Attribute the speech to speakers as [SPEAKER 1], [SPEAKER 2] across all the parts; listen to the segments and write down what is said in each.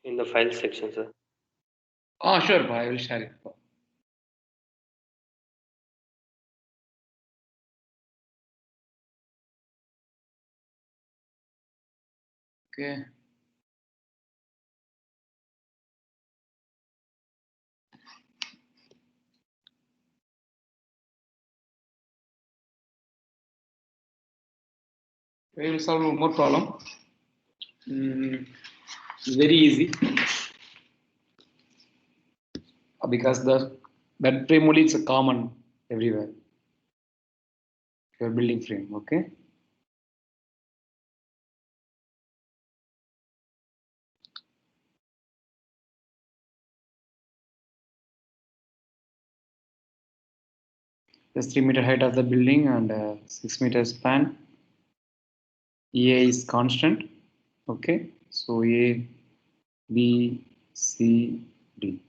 [SPEAKER 1] in the file section, sir.
[SPEAKER 2] Sure, I will share it. Okay. We will solve one more problem. Very easy. Because the bed frame only is a common everywhere. Your building frame, okay? There's 3 meter height of the building and 6 meter span. EA is constant. Okay, so A, B, C, D.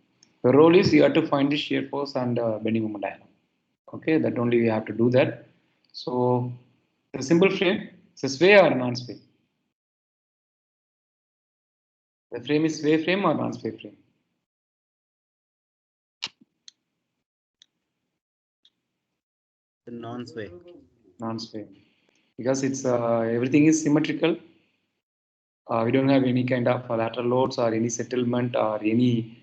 [SPEAKER 2] The role is you have to find the shear force and bending moment diagram. Okay, that only we have to do that. So the simple frame is a sway or non-sway. The frame is sway frame or non-sway frame.
[SPEAKER 3] The non-sway.
[SPEAKER 2] Non-sway, because it's everything is symmetrical. We don't have any kind of lateral loads or any settlement or any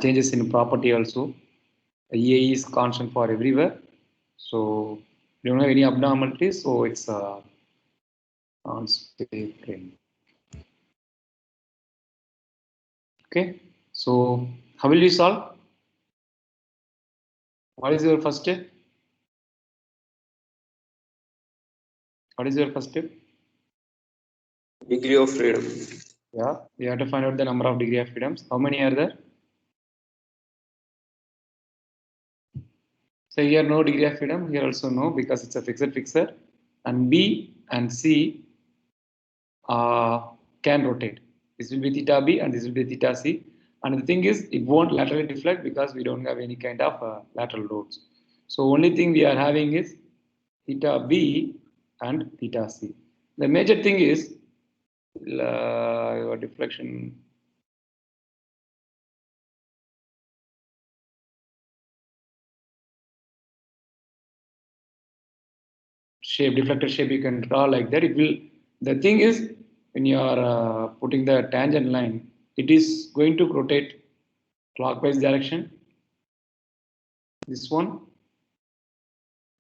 [SPEAKER 2] changes in property also. EA is constant for everywhere, so we don't have any abnormalities, so it's non-sway frame. Okay, so how will you solve? What is your first step? What is your first step?
[SPEAKER 1] Degree of freedom.
[SPEAKER 2] Yeah, we have to find out the number of degree of freedoms. How many are there? So here no degree of freedom, here also no, because it's a fixed fixer. And B and C can rotate. This will be theta B and this will be theta C. And the thing is, it won't laterally deflect because we don't have any kind of lateral loads. So only thing we are having is theta B and theta C. The major thing is your deflection. Shape, deflected shape you can draw like that. It will. The thing is, when you are putting the tangent line, it is going to rotate clockwise direction. This one,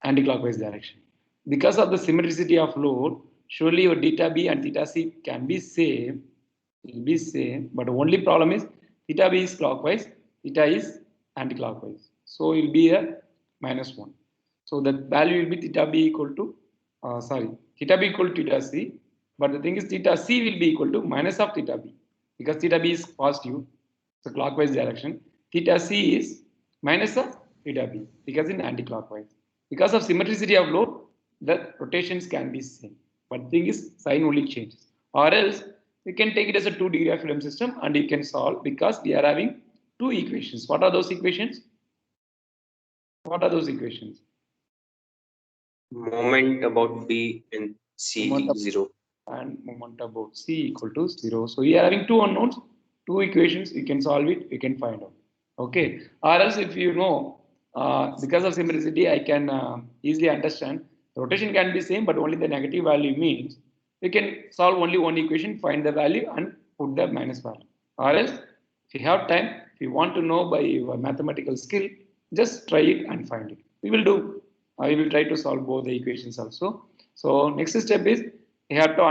[SPEAKER 2] anti-clockwise direction. Because of the symmetricity of load, surely your theta B and theta C can be same. It will be same, but the only problem is theta B is clockwise, theta is anti-clockwise. So it will be a -1. So the value will be theta B equal to theta B equal to theta C, but the thing is theta C will be equal to minus of theta B, because theta B is positive, so clockwise direction. Theta C is minus of theta B because in anti-clockwise. Because of symmetricity of load, the rotations can be same, but the thing is sign only changes. Or else we can take it as a 2 degree of freedom system and you can solve, because we are having two equations. What are those equations? What are those equations?
[SPEAKER 1] Moment about B and C
[SPEAKER 2] Moment
[SPEAKER 1] 0.
[SPEAKER 2] And moment about C equal to 0. So we are having two unknowns, two equations. You can solve it, you can find out. Okay. Or else if you know, because of symmetricity, I can easily understand the rotation can be same, but only the negative value means you can solve only one equation, find the value and put the minus value. Or else, if you have time, if you want to know by your mathematical skill, just try it and find it. We will do. I will try to solve both the equations also. So next step is you have to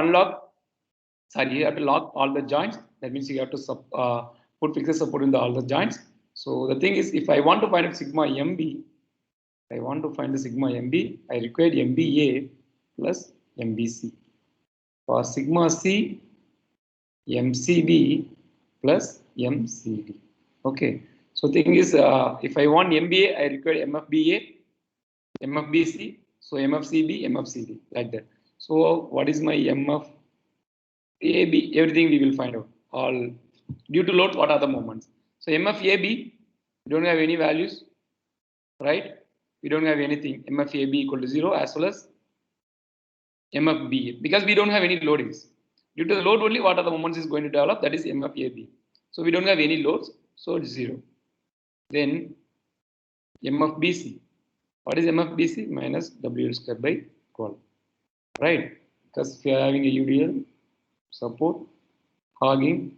[SPEAKER 2] you have to lock all the joints. That means you have to put fixed support in all the joints. So the thing is, if I want to find out sigma MB, I want to find the sigma MB, I require MBA plus MBC. For sigma C, MCB plus MCD. Okay. So thing is, if I want MBA, I require MFBA, MFBC, so MFCB, MFCD, like that. So what is my MFAB? Everything we will find out. All due to load, what are the moments? So MFAB, we don't have any values, right? We don't have anything. MFAB equal to 0 as well as MFB, because we don't have any loadings. Due to the load only, what are the moments is going to develop? That is MFAB. So we don't have any loads, so it's 0. Then M of BC. What is M of BC? Minus WL square by 12. Right? Because if you are having a UDL, support, hogging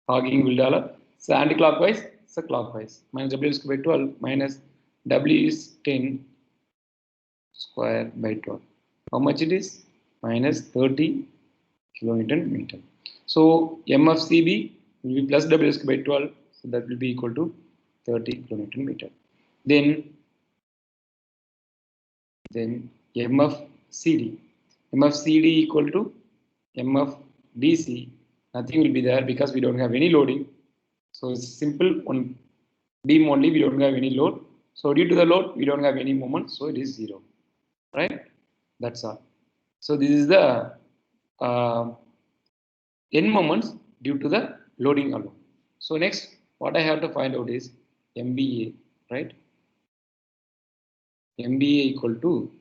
[SPEAKER 2] will develop. So anti-clockwise, so clockwise. Minus WL square by 12 minus W is 10 square by 12. How much it is? Minus 30 kilonewton meter. So M of CB will be plus W square by 12. So that will be equal to 30 kilonewton meter. Then M of CD. M of CD equal to M of BC. Nothing will be there because we don't have any loading. So it's simple on beam only, we don't have any load. So due to the load, we don't have any moment. So it is 0. Right? That's all. So this is the n moments due to the loading alone. So next, what I have to find out is MBA, right? MBA equal to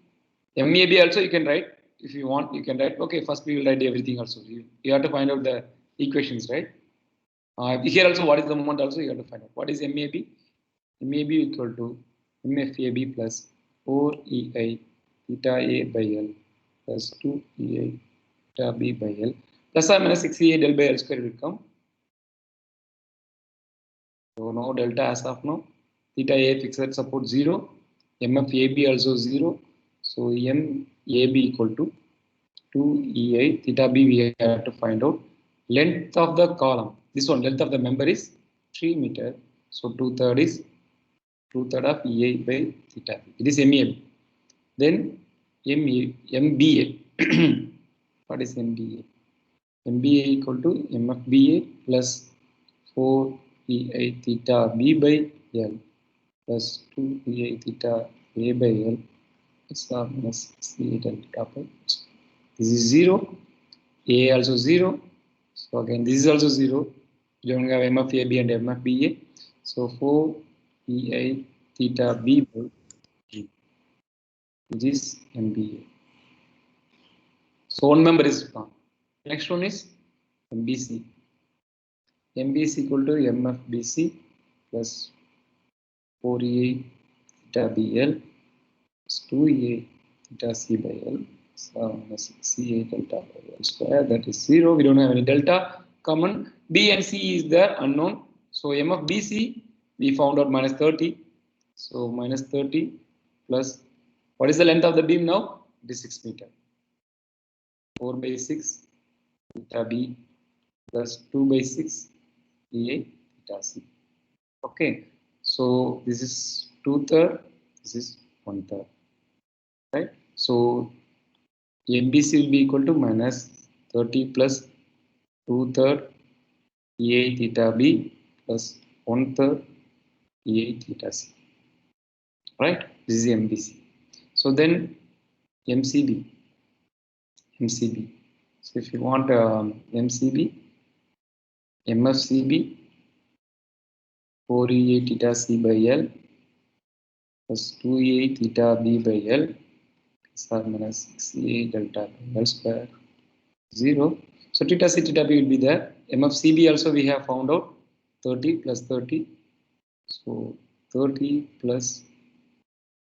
[SPEAKER 2] MAB also you can write. If you want, you can write. Okay, first we will write everything also. You have to find out the equations, right? Here also, what is the moment also you have to find out. What is MAB? MAB equal to MFAB plus 4EI theta A by L plus 2EI theta B by L plus or minus 6EI del by L square will come. So no delta as of now. Theta A fixed support 0. MFAB also 0. So MAB equal to 2EI theta B we have to find out. Length of the column. This one, length of the member is 3 meter. So 2/3 is 2/3 of EI by theta B. It is MAB. Then MBA. What is MBA? MBA equal to MFBA plus 4EI theta B by L plus 2EI theta A by L plus or minus CA delta by. This is 0. A also 0. So again, this is also 0. You don't have MFAB and MFBA. So 4EI theta B by G, which is MBA. So one member is gone. Next one is MBC. MBC equal to MFBC plus 4EA theta BL plus 2EA theta C by L. So minus CA delta by L square, that is 0. We don't have any delta common. B and C is there unknown. So M of BC we found out minus 30. So minus 30 plus, what is the length of the beam now? It is 6 meter. 4 by 6 theta B plus 2 by 6 EA theta C. Okay, so this is 2/3, this is 1/3, right? So MBC will be equal to minus 30 plus 2/3 EA theta B plus 1/3 EA theta C, right? This is MBC. So then MCB. So if you want MCB, MFCB 4EA theta C by L plus 2EA theta B by L plus or minus 6EA delta by L square 0. So theta C theta B will be there. MFCB also we have found out 30 plus 30. So 30 plus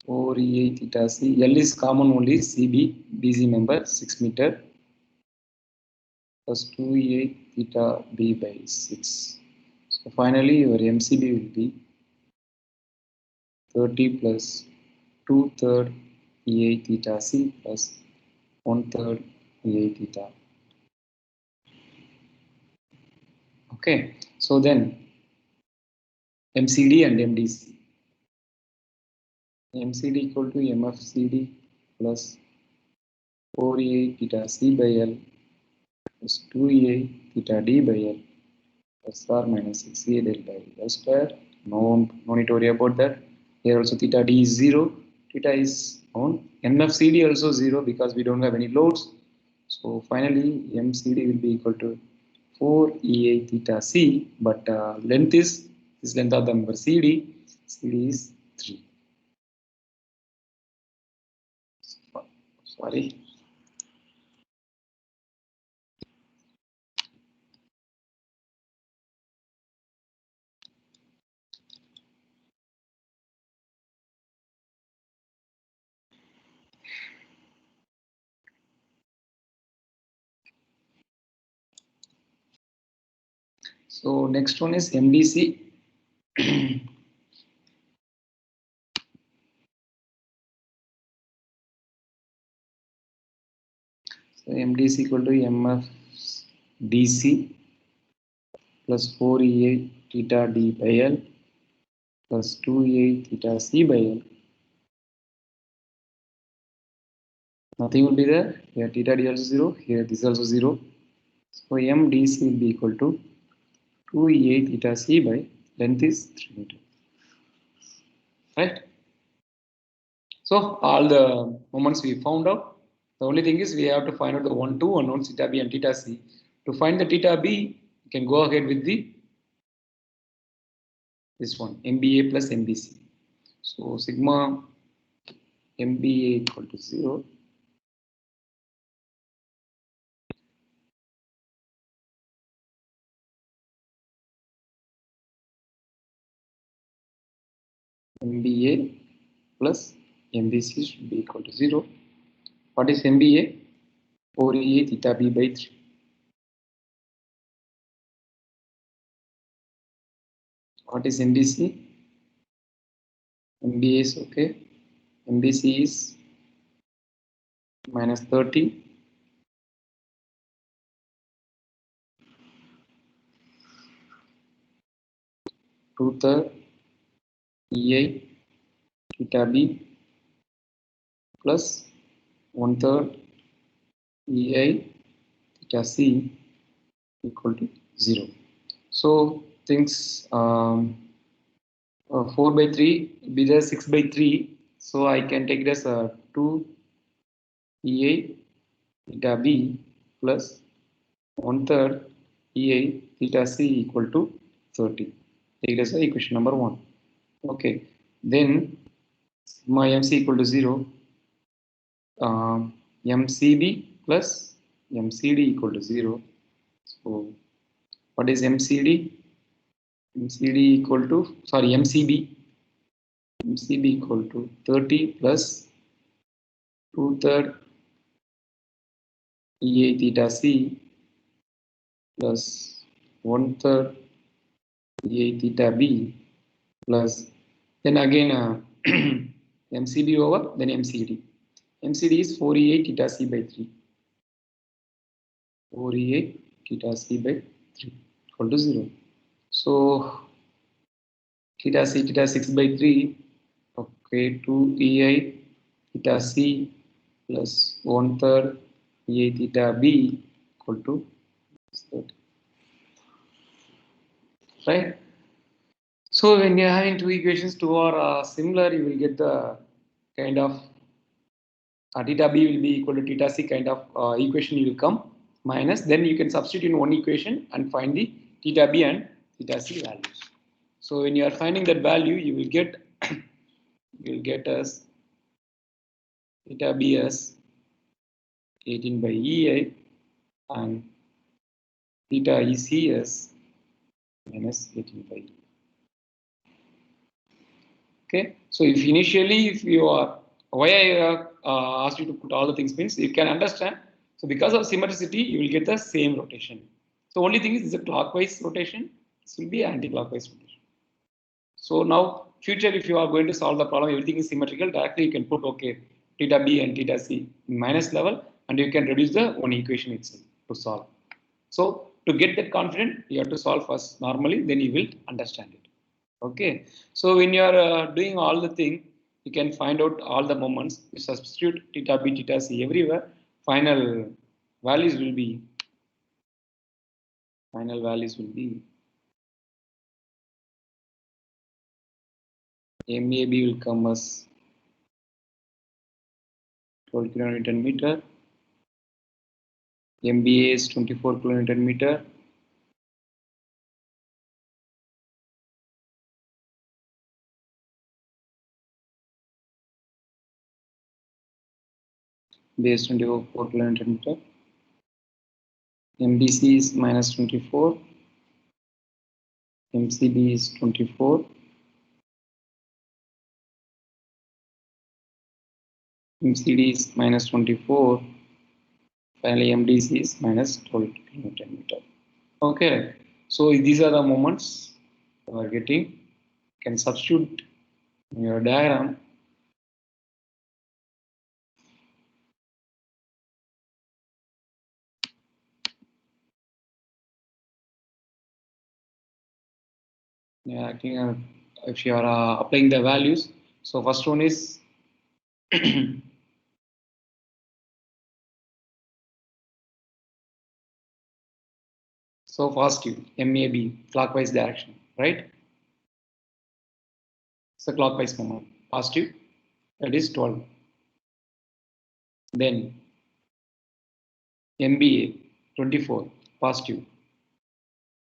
[SPEAKER 2] 4EA theta C. L is common only, CB, BC member 6 meter plus 2EA theta B by 6. So finally your MCB will be 30 plus 2/3 EA theta C plus 1/3 EA theta. Okay, so then MCD and MDC. MCD equal to MFCD plus 4EA theta C by L plus 2EA theta D by L plus or minus 6EA del by L square. No need to worry about that. Here also theta D is 0. Theta is known. MFCD also 0 because we don't have any loads. So finally MCD will be equal to 4EA theta C, but length is this length of the member CD. CD is 3. Sorry. So next one is MDC. So MDC equal to MFDC plus 4EA theta D by L plus 2EA theta C by L. Nothing will be there. Here theta D also 0. Here this also 0. So MDC will be equal to 2EA theta C by length is 3 meter. Right? So all the moments we found out. The only thing is we have to find out the 1, 2 unknowns theta B and theta C. To find the theta B, you can go ahead with this one, MBA plus MBC. So sigma MBA equal to 0. MBA plus MBC should be equal to 0. What is MBA? 4EA theta B by 3. What is MBC? MBA is okay. MBC is minus 30. Two-third EA theta B plus 1/3 EA theta C equal to 0. So things 4 by 3 will be there 6 by 3. So I can take it as 2 EA theta B plus 1/3 EA theta C equal to 30. Take it as equation number 1. Okay. Then my MC equal to 0. MCB plus MCD equal to 0. So what is MCD? MCD equal to, sorry, MCB. MCB equal to 30 plus 2/3 EA theta C plus 1/3 EA theta B plus, then again MCB over, then MCD. MCD is 4EA theta C by 3. 4EA theta C by 3 equal to 0. So theta C theta 6 by 3. Okay, 2 EI theta C plus 1/3 EI theta B equal to 30. Right? So when you're having two equations, two are similar, you will get the kind of theta B will be equal to theta C kind of equation will come minus. Then you can substitute in one equation and find the theta B and theta C values. So when you are finding that value, you will get as theta B as 18 by EI and theta EC as minus 18 by E. Okay, so if initially if you are, why I asked you to put all the things means you can understand. So because of symmetricity, you will get the same rotation. So only thing is this is a clockwise rotation. This will be anti-clockwise rotation. So now future, if you are going to solve the problem, everything is symmetrical. Directly you can put okay theta B and theta C minus level, and you can reduce the one equation itself to solve. So to get that confident, you have to solve first normally, then you will understand it. Okay, so when you are doing all the thing, you can find out all the moments. You substitute theta B, theta C everywhere. Final values will be MAB will come as 12 kilonewton meter. MBA is 24 kilonewton meter. Base 24 kilonewton meter. MBC is minus 24. MCB is 24. MCD is minus 24. Finally, MDC is minus 12 kilonewton meter. Okay, So these are the moments you are getting. You can substitute in your diagram. Yeah, I think if you are applying the values, so first one is so positive, MAB, clockwise direction, right? So clockwise moment, positive, that is 12. Then MBA, 24, positive,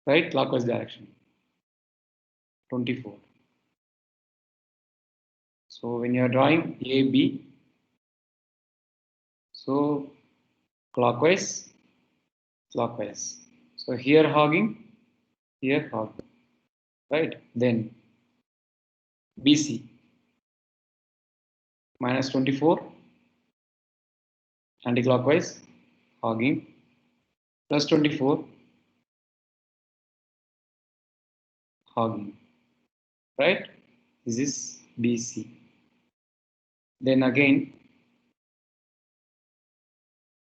[SPEAKER 2] right? Clockwise direction, 24. So when you are drawing AB, so clockwise, clockwise. So here hogging, here hogging, right? Then BC, minus 24, anti-clockwise, hogging, plus 24, hogging, right? This is BC. Then again,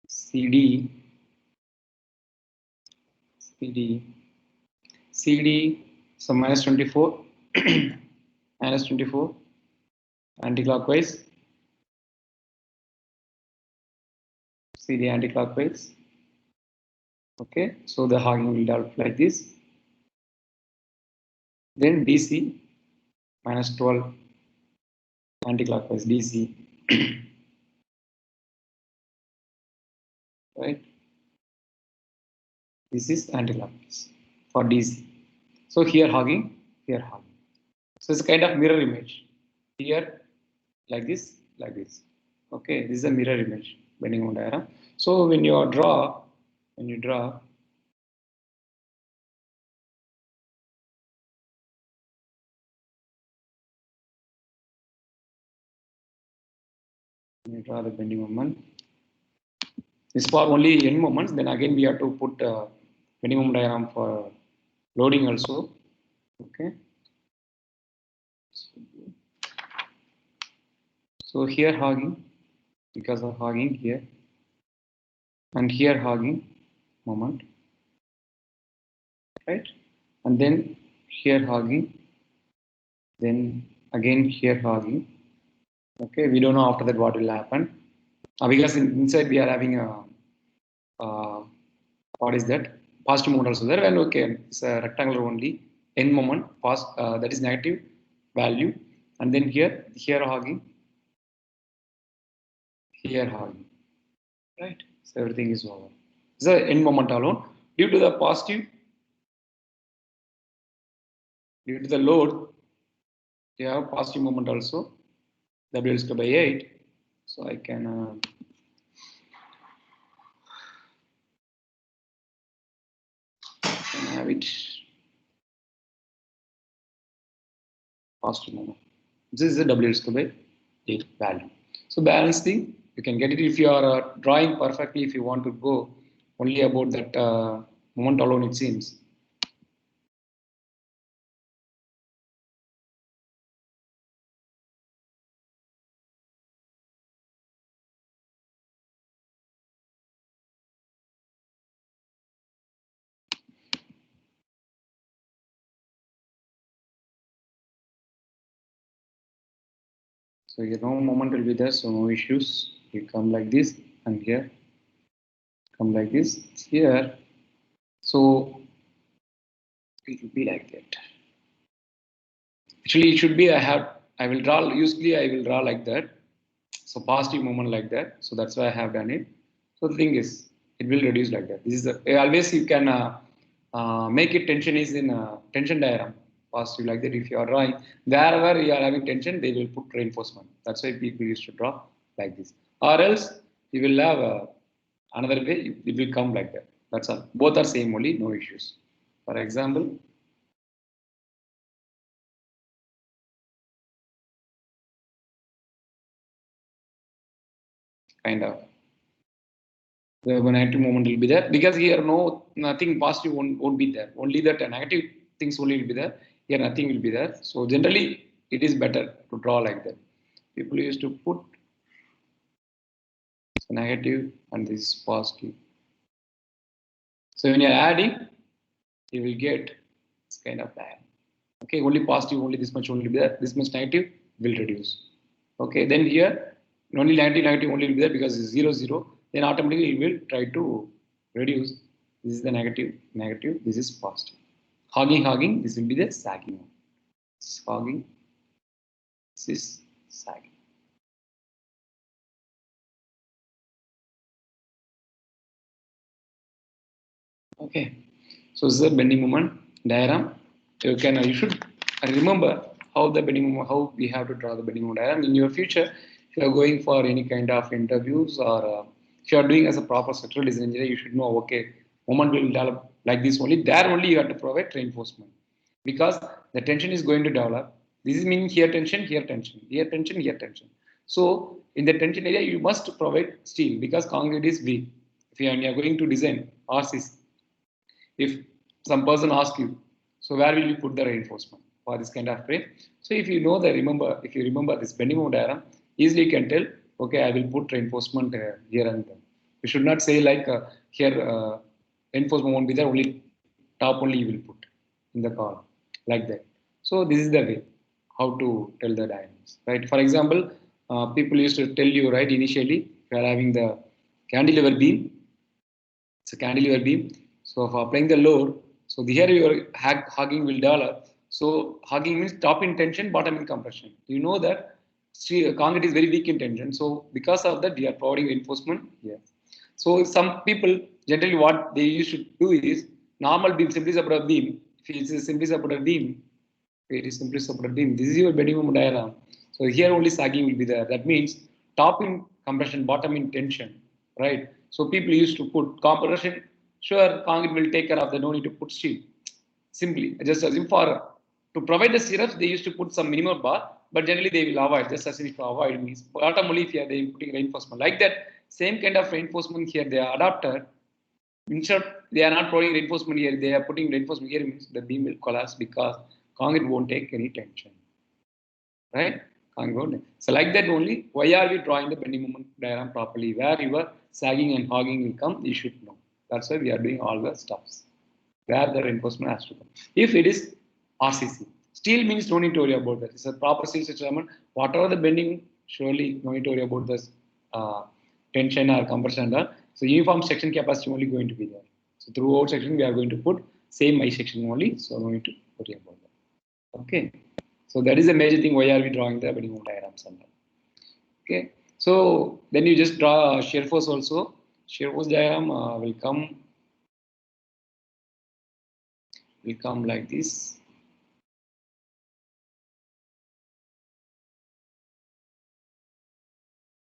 [SPEAKER 2] CD, CD, so minus 24, minus 24, anti-clockwise, CD anti-clockwise. Okay, so the hogging will develop like this. Then DC, minus 12, anti-clockwise DC, right? This is anti-clockwise for DC. So here hogging, here hogging. So it's a kind of mirror image. Here, like this, like this. Okay, this is a mirror image bending on diagram. So when you draw, when you draw, the bending moment. This for only end moments. Then again we have to put bending moment diagram for loading also. Okay. So here hogging, because of hogging here, and here hogging moment, right? And then here hogging, then again here hogging. Okay, we don't know after that what will happen because inside we are having a what is that positive moment also there, and okay, it's a rectangular only end moment past that is negative value, and then here hogging, here hogging, right? So everything is over. It's the end moment alone due to the positive, due to the load. You have positive moment also. W square by 8. So I can have it positive moment. This is the W square by 8 value. So balance thing, you can get it if you are drawing perfectly. If you want to go only about that moment alone, it seems. So here no moment will be there, so no issues. You come like this, and here come like this. Here, so it will be like that. Actually, it should be I will draw usually I will draw like that. So positive moment like that. So that's why I have done it. So the thing is, it will reduce like that. This is always you can make it tension is in tension diagram positive like that. If you are drawing wherever you are having tension, they will put reinforcement. That's why people used to draw like this. Or else you will have another way. It will come like that. That's all. Both are same only, no issues. For example, kind of. The negative moment will be there because here nothing positive won't be there. Only that negative things only will be there. Here nothing will be there. So generally it is better to draw like that. People used to put negative and this is positive. So when you are adding, you will get this kind of diagram. Okay, only positive, only this much only be there. This much negative will reduce. Okay, then here only negative only will be there because it's 0, 0. Then automatically it will try to reduce. This is the negative. This is positive. Hogging. This will be the sagging one. This is hogging. This is sagging. Okay, so this is the bending moment diagram. You should remember how the bending moment, how we have to draw the bending moment diagram in your future. If you are going for any kind of interviews or if you are doing as a proper structural design engineer, you should know, okay, moment will develop like this only. There only you have to provide reinforcement because the tension is going to develop. This is meaning here tension, here tension, here tension, here tension. So in the tension area, you must provide steel because concrete is weak. If you are going to design RCC, if some person asks you, so where will you put the reinforcement for this kind of frame? So if you know if you remember this bending moment diagram, easily you can tell, okay, I will put reinforcement here and there. You should not say like here reinforcement won't be there, only top only you will put in the column like that. So this is the way how to tell the diagrams, right? For example, people used to tell you, right, initially, you are having the cantilever beam. It's a cantilever beam. So for applying the load, so here your hugging will develop. So hugging means top in tension, bottom in compression. You know that concrete is very weak in tension. So because of that, we are providing reinforcement here. So some people generally what they used to do is normal beam, simply supported beam. If it is a simply supported beam, it is simply supported beam. This is your bending moment diagram. So here only sagging will be there. That means top in compression, bottom in tension, right? So people used to put compression. Sure, concrete will take care of the no need to put steel. Simply, just assume for to provide the syrups, they used to put some minimum bar, but generally they will avoid. Just as if avoid means bottom only if they are putting reinforcement like that. Same kind of reinforcement here they are adapted. In short, they are not providing reinforcement here. They are putting reinforcement here means the beam will collapse because concrete won't take any tension, right? Concrete won't. So like that only. Why are we drawing the bending moment diagram properly? Where your sagging and hogging will come, you should know. That's why we are doing all the stuffs. Where the reinforcement has to come. If it is RCC, steel means no need to worry about that. It's a proper steel structure. Whatever the bending, surely no need to worry about this tension or compression. So uniform section capacity only going to be there. So throughout section we are going to put same I section only. So no need to worry about that. Okay. So that is a major thing. Why are we drawing the bending moment diagrams? Okay. So then you just draw shear force also. Shear force diagram will come like this.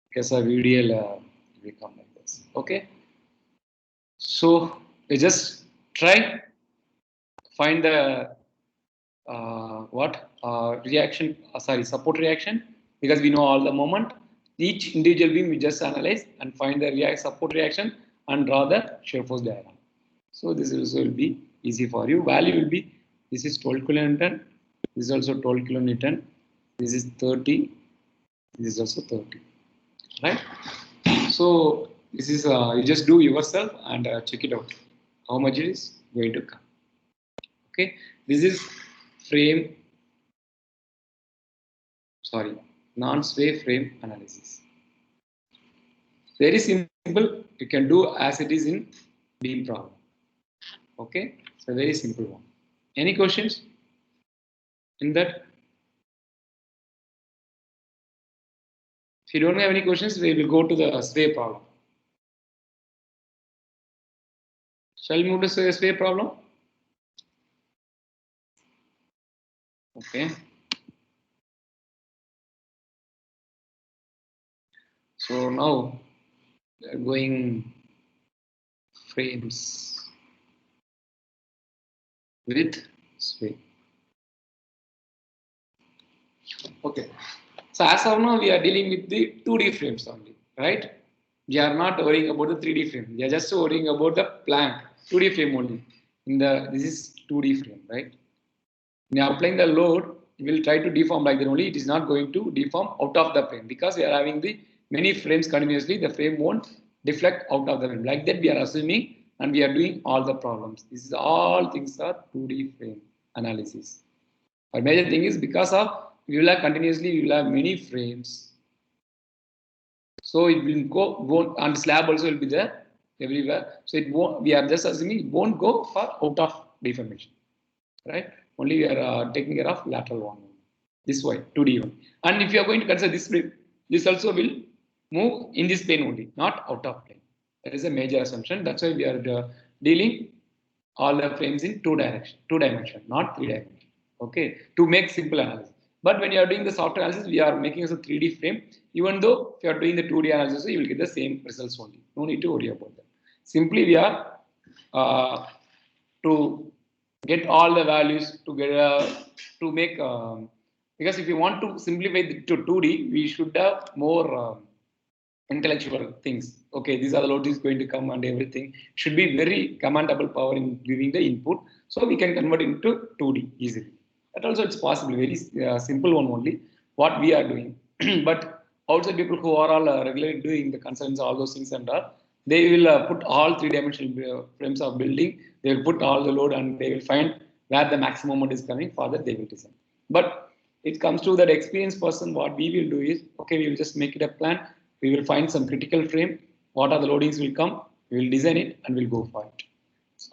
[SPEAKER 2] Because a VDL will come like this. Okay. So you just try find the reaction. Support reaction because we know all the moment. Each individual beam we just analyze and find the support reaction and draw the shear force diagram. So this also will be easy for you. Value will be this is 12 kilonewton. This is also 12 kilonewton. This is 30. This is also 30. Right? So this is you just do yourself and check it out. How much it is going to come. Okay, this is frame. Sorry, non-sway frame analysis. Very simple. You can do as it is in beam problem. Okay, so very simple one. Any questions in that? If you don't have any questions, we will go to the sway problem. Shall we move to the sway problem? Okay. So now we are going frames with sway. Okay. So as of now, we are dealing with the 2D frames only, right? We are not worrying about the 3D frame. We are just worrying about the plank, 2D frame only. This is 2D frame, right? When you are applying the load, you will try to deform like that only. It is not going to deform out of the frame because we are having the many frames continuously. The frame won't deflect out of the frame. Like that we are assuming and we are doing all the problems. This is all things are 2D frame analysis. Our major thing is because of we will have continuously, we will have many frames. So it will go and slab also will be there everywhere. So it won't, we are just assuming it won't go for out of deformation, right? Only we are taking care of lateral one. This way, 2D one. And if you are going to consider this frame, this also will move in this plane only, not out of plane. That is a major assumption. That's why we are dealing all the frames in two dimension, not 3 dimension. Okay, to make simple analysis. But when you are doing the software analysis, we are making as a 3D frame. Even though if you are doing the 2D analysis, you will get the same results only. No need to worry about that. Simply we are to get all the values to get to make because if you want to simplify to 2D, we should have more intellectual things. Okay, these are the loads is going to come and everything should be very commandable power in giving the input, so we can convert into 2D easily. That also it's possible, very simple one only what we are doing. But outside people who are all regularly doing the concerns, all those things and all, they will put all 3-dimensional frames of building. They will put all the load and they will find where the maximum moment is coming. For that they will design. But it comes to that experienced person. What we will do is, okay, we will just make it a plan. We will find some critical frame. What are the loadings will come? We will design it and we'll go for it.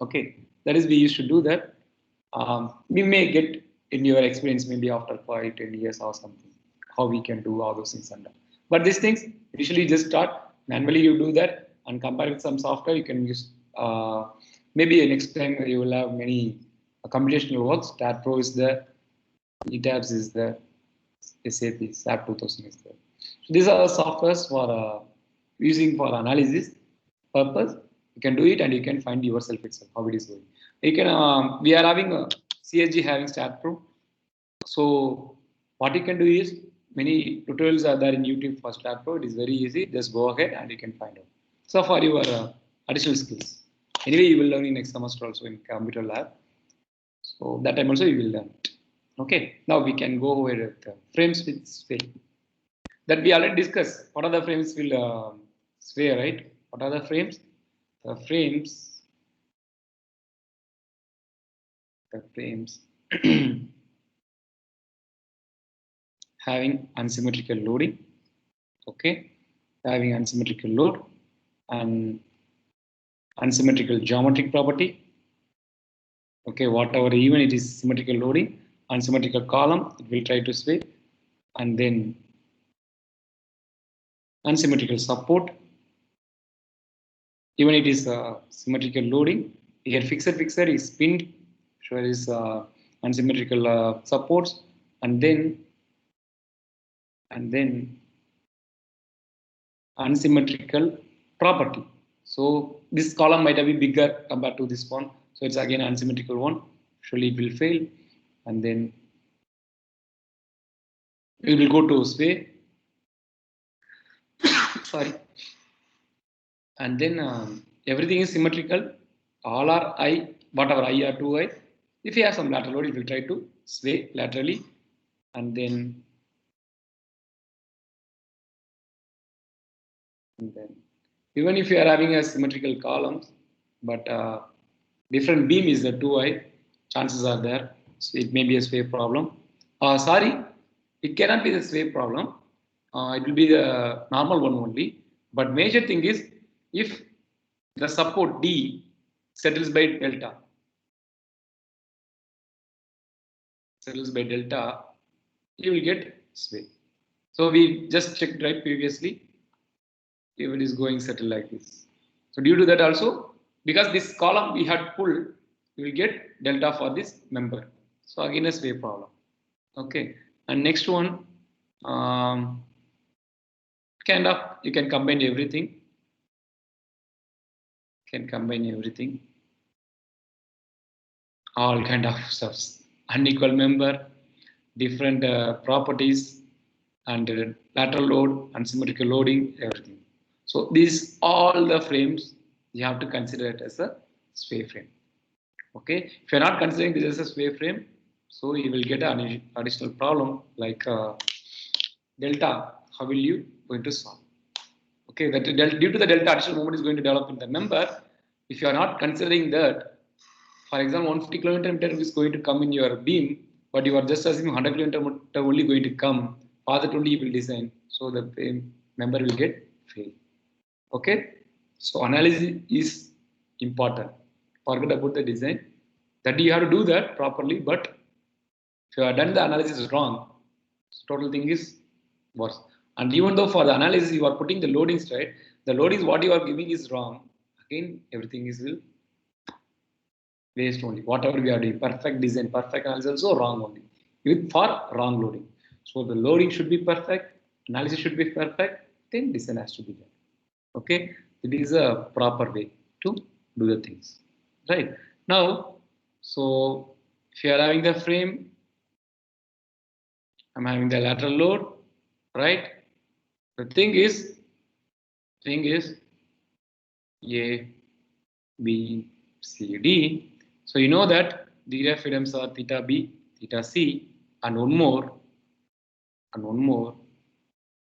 [SPEAKER 2] Okay, that is we used to do that. We may get in your experience maybe after 5-10 years or something how we can do all those things and all. But these things initially just start manually. You do that and compare with some software. You can use maybe next time you will have many computational works. STAT Pro is there, ETABS is there, SAP SAP 2000 is there. So these are the softwares for using for analysis purpose. You can do it and you can find yourself itself how it is going. You can we are having a CSG having STAT Pro. So what you can do is many tutorials are there in YouTube for STAT Pro. It is very easy. Just go ahead and you can find out. So for your additional skills. Anyway, you will learn in next semester also in computer lab. So that time also you will learn it. Okay. Now we can go over with frames with sway. That we already discussed. What are the frames will sway, right? What are the frames? The frames having unsymmetrical loading, okay, having unsymmetrical load and unsymmetrical geometric property, okay, whatever, even it is symmetrical loading, unsymmetrical column, it will try to sway, and then unsymmetrical support, even it is symmetrical loading, here fixer is pinned, so it is unsymmetrical supports, and then unsymmetrical property. So this column might have been bigger compared to this one, so it's again unsymmetrical one. Surely it will fail, and then it will go to sway. Sorry, and then everything is symmetrical. All are I, whatever I are 2I. If you have some lateral load, it will try to sway laterally, and then even if you are having a symmetrical columns, but different beam is the 2I, chances are there. So it may be a sway problem. Sorry, it cannot be the sway problem. It will be the normal one only. But major thing is if the support D settles by delta, you will get sway. So we just checked right previously. If it is going settle like this. So due to that also, because this column we had pulled, you will get delta for this member. So again a sway problem. Okay. And next one, kind of you can combine everything. All kind of stuffs. Unequal member, different properties, and lateral load, unsymmetrical loading, everything. So these all the frames you have to consider it as a sway frame. Okay, if you're not considering this as a sway frame, so you will get an additional problem like delta. How will you going to solve? Okay, that due to the delta, additional moment is going to develop in the member. If you are not considering that, for example, 150 kilometer is going to come in your beam, but you are just assuming 100 kilometer only going to come. For that only you will design, so the member will get fail. Okay, so analysis is important. Forget about the design. That you have to do that properly, but if you have done the analysis wrong, total thing is worse. And even though for the analysis you are putting the loadings right, the loadings what you are giving is wrong. Again, everything is will waste only. Whatever we are doing, perfect design, perfect analysis also wrong only. With for wrong loading. So the loading should be perfect, analysis should be perfect, then design has to be done. Okay, it is a proper way to do the things. Right now, so if you are having the frame, I'm having the lateral load, right? The thing is A, B, C, D. So you know that the ref freedoms are theta B, theta C, and one more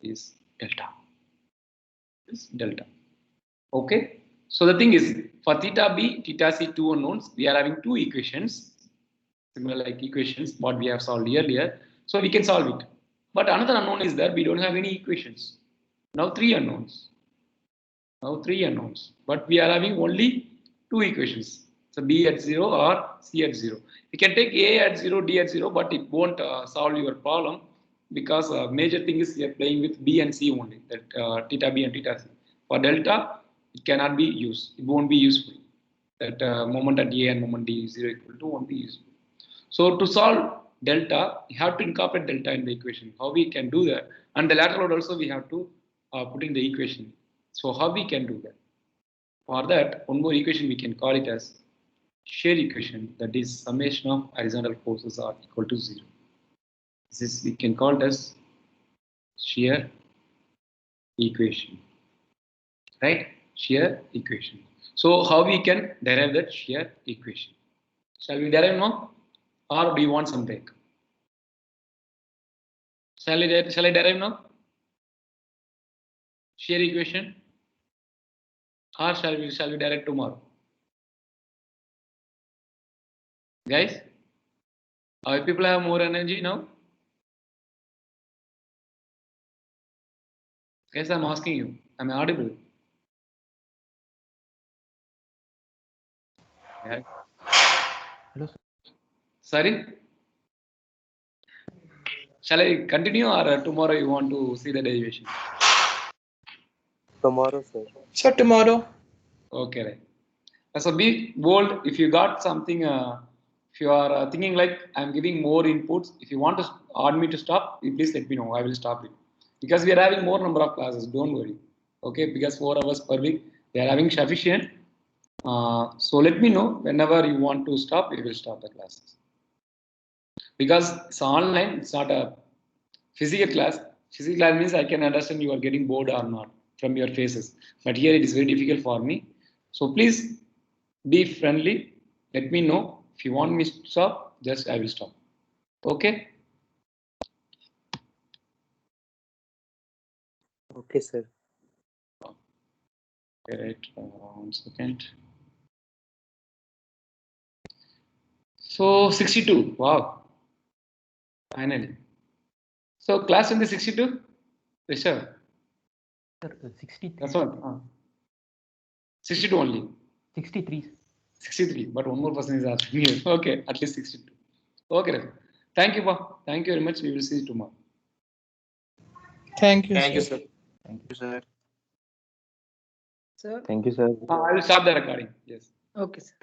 [SPEAKER 2] is delta. Is delta. Okay. So the thing is for theta B, theta C, two unknowns, we are having two equations, similar like equations what we have solved earlier. So we can solve it. But another unknown is that we don't have any equations. Now three unknowns. But we are having only two equations. So B at 0 or C at 0. We can take A at 0, D at 0, but it won't solve your problem because major thing is we are playing with B and C only, that theta B and theta C. For delta, it cannot be used. It won't be useful. That moment at A and moment D is 0 equal to won't be useful. So to solve delta, you have to incorporate delta in the equation. How we can do that? And the lateral load also we have to put in the equation. So how we can do that? For that, one more equation we can call it as shear equation. That is summation of horizontal forces are equal to 0. This is we can call it as shear equation. Right? Shear equation. So how we can derive that shear equation? Shall we derive now? Or do you want some break? Shall I derive now? Shear equation? Or shall we derive tomorrow? Guys? People have more energy now? Guys, I'm asking you. Am I audible? Yeah.
[SPEAKER 4] Hello,
[SPEAKER 2] Sorry? Shall I continue or tomorrow you want to see the derivation?
[SPEAKER 1] Tomorrow, sir.
[SPEAKER 5] So tomorrow.
[SPEAKER 2] Okay, right. So be bold. If you got something, if you are thinking like I'm giving more inputs, if you want to ask me to stop, please let me know. I will stop it because we are having more number of classes. Don't worry. Okay, because 4 hours per week they are having sufficient. So let me know whenever you want to stop. We will stop the classes because it's online. It's not a physical class. Physical class means I can understand you are getting bored or not from your faces. But here it is very difficult for me. So please be friendly. Let me know if you want me to stop. Just I will stop. Okay.
[SPEAKER 1] Okay, sir.
[SPEAKER 2] Right. 1 second. So 62. Wow. Finally. So class in the 62. Rishabh.
[SPEAKER 4] sir. 63.
[SPEAKER 2] That's what. 62 only.
[SPEAKER 4] 63.
[SPEAKER 2] 63. But one more person is asking here. Okay. At least 62. Okay. Rishabh. Thank you, Pa. Thank you very much. We will see you tomorrow.
[SPEAKER 5] Thank you,
[SPEAKER 1] Thank you,
[SPEAKER 5] sir.
[SPEAKER 1] sir.
[SPEAKER 4] Thank you.
[SPEAKER 1] Sir.
[SPEAKER 5] Sir.
[SPEAKER 4] Thank you, sir.
[SPEAKER 2] I will stop the recording. Yes.
[SPEAKER 5] Okay, sir.